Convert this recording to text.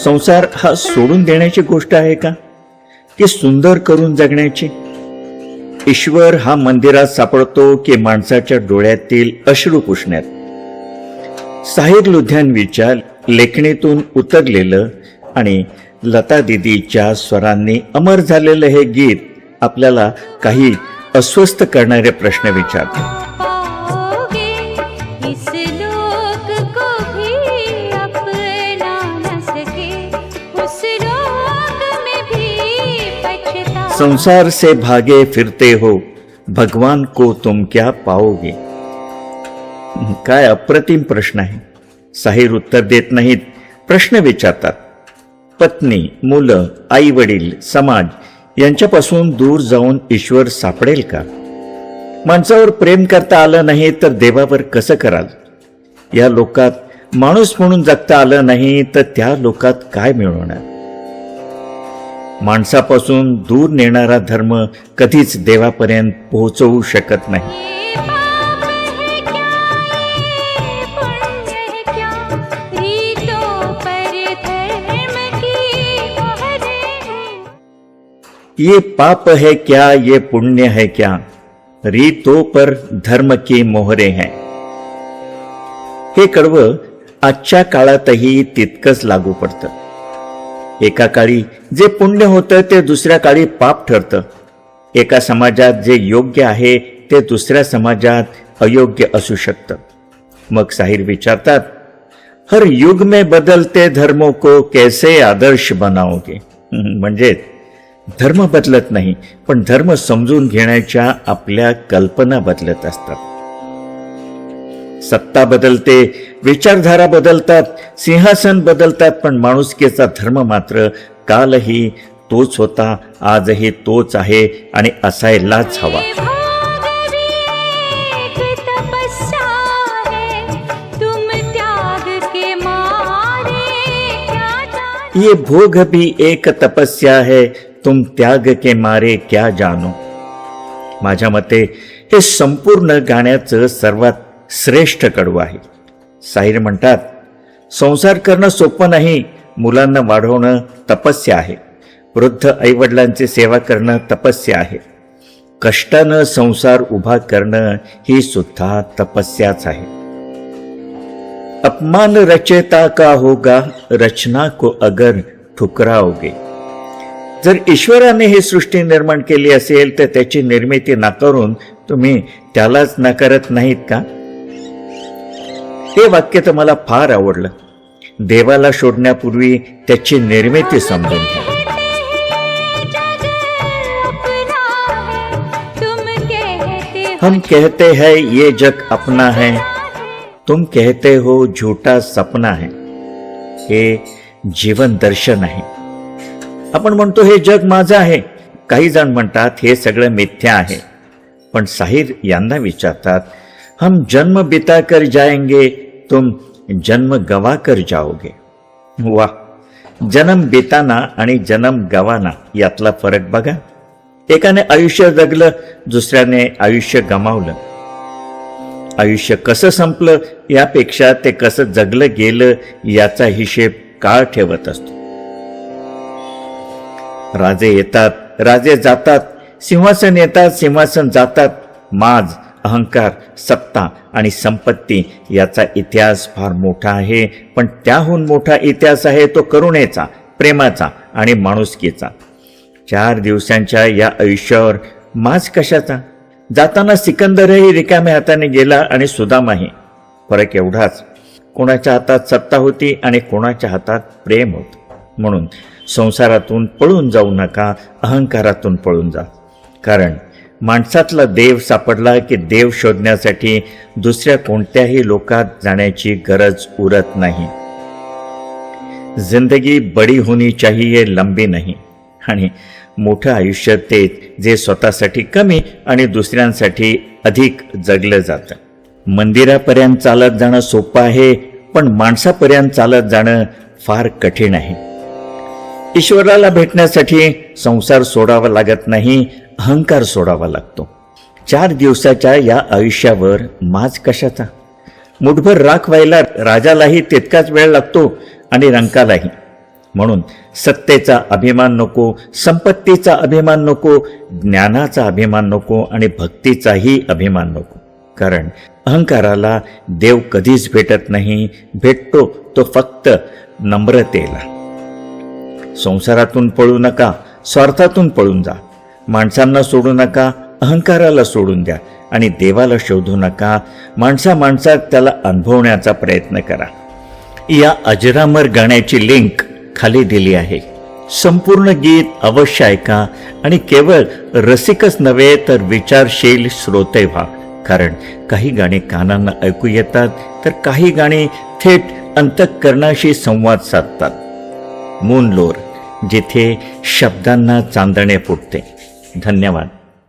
संसार हा सोडून देण्याची गोष्ट आहे का, की सुंदर करून जगण्याची? ईश्वर हा मंदिरात सापडतो की माणसाच्या डोळ्यातील अश्रू पुसण्यात? साहिर लुधियानवीच्या लेखणीतून उतरलेलं आणि लता दीदीच्या स्वरांनी अमर झालेलं हे गीत आपल्याला काही अस्वस्थ करणारे प्रश्न विचारते. संसार से भागे फिरते हो, भगवान को तुम क्या पाओगे? काय अप्रतिम प्रश्न आहे. साहिर उत्तर देत नाहीत, प्रश्न विचारतात. पत्नी, मुलं, आई वडील, समाज यांच्यापासून दूर जाऊन ईश्वर सापडेल का? माणसावर प्रेम करता आलं नाही तर देवावर कसं कराल? या लोकात माणूस म्हणून जगता आलं नाही तर त्या लोकात काय मिळवणार? माणसापासून दूर नेणारा धर्म कधीच देवापर्यंत पोहोचवू शकत नाही. ये पाप है क्या, ये पुण्य है क्या, रीतों पर धर्म की मोहरे हैं. हे कडवं आजच्या काळातही तितकंच लागू पडतं. एका काळी जे पुण्य होतं ते दुसऱ्या काळी पाप ठरतं. एका समाजात जे योग्य आहे ते दुसऱ्या समाजात अयोग्य असू शकतं. मग साहिर विचारतात, हर युग में बदलते धर्मों को कैसे आदर्श बनाओगे? म्हणजे धर्म बदलत नाही, पण धर्म समजून घेण्याच्या आपल्या कल्पना बदलत असतात. सत्ता बदलते, विचारधारा बदलतात, सिंहासन बदलतात, पण माणुसकीचा धर्म मात्र कालही तोच होता, आजही तोच आहे आणि असायलाच हवा. ये भोग भी एक तपस्या है, तुम त्याग के मारे क्या जानो. माझ्या मते हे संपूर्ण गाण्याचं सर्वात श्रेष्ठ कडवं आहे. साहिर म्हणतात, संसार करणं सोपं नाही, मुलांना वाढवणं तपस्या आहे, वृद्ध आईवडिलांची सेवा करणं तपस्या आहे, कष्टानं संसार उभा करणं ही सुद्धा तपस्याच आहे. अपमान रचेता का होगा, रचना को अगर ठुकराओगे. जर ईश्वराने ही सृष्टी निर्माण केली असेल तर त्याची निर्मिती नाकारून तुम्ही त्यालाच नाकारत नाहीत का? हे वाक्य तर मला फार आवडलं. देवाला शोधण्यापूर्वी त्याची निर्मिती समजून घ्या. हम कहते हैं ये जग अपना है, तुम कहते हो झूठा सपना है. हे जीवन दर्शन आहे. आपण म्हणतो हे जग माझं आहे, काही जण म्हणतात हे सगळं मिथ्या आहे. पण साहिर यांना विचारतात, हम जन्म बिता कर जाएंगे, तुम जन्म गवा कर जाओगे. वा, जन्म बिताना आणि जन्म गवाना यातला फरक बघा. एकाने आयुष्य जगलं, दुसऱ्याने आयुष्य गमावलं. आयुष्य कसं संपलं यापेक्षा ते कसं जगलं गेलं याचा हिशेब काळ ठेवत असतो. राजे येतात, राजे जातात, सिंहासन येतात, सिंहासन जातात. माज, अहंकार, सत्ता आणि संपत्ती याचा इतिहास फार मोठा आहे, पण त्याहून मोठा इतिहास आहे तो करुणेचा, प्रेमाचा आणि माणुसकीचा. 4 दिवसांच्या या आयुष्यावर माज कशाचा? जाताना सिकंदरही रिकाम्या हाताने गेला आणि सुदामाही. फरक एवढाच, कोणाच्या हातात सत्ता होती आणि कोणाच्या हातात प्रेम होतं. म्हणून संसारातून पळून जाऊ नका, अहंकारातून पळून जा. कारण माणसातला देव सापडला की देव शोधण्यासाठी दुसऱ्या कोणत्याही लोकात जाण्याची गरज उरत नाही. जिंदगी बडी होनी चाहिए, लंबी नाही. आणि मोठं आयुष्य ते जे स्वतःसाठी कमी आणि दुसऱ्यांसाठी अधिक जगलं जातं. मंदिरापर्यंत चालत जाणं सोपं आहे, पण माणसापर्यंत चालत जाणं फार कठीण आहे. ईश्वराला भेटण्यासाठी संसार सोडावा लागत नाही, अहंकार सोडावा लागतो. 4 दिवसाच्या या आयुष्यावर माज कशाचा? मुठभर राख व्हायला राजालाही तितकाच वेळ लागतो आणि रंकालाही. म्हणून सत्तेचा अभिमान नको, संपत्तीचा अभिमान नको, ज्ञानाचा अभिमान नको आणि भक्तीचाही अभिमान नको. कारण अहंकाराला देव कधीच भेटत नाही. भेटतो तो फक्त नम्रतेला. संसारातून पळू नका, स्वार्थातून पळून जा. माणसांना सोडू नका, अहंकाराला सोडून द्या आणि देवाला शोधू नका. माणसात त्याला अनुभवण्याचा प्रयत्न करा. या अजरामर गाण्याची लिंक खाली दिली आहे. संपूर्ण गीत अवश्य ऐका आणि केवळ रसिकच नव्हे तर विचारशील श्रोते व्हा. कारण काही गाणी कानांना ऐकू येतात तर काही गाणी थेट अंतःकरणाशी संवाद साधतात. मूनलोर, जिथे शब्दांना चांदणे फुटते. धन्यवाद.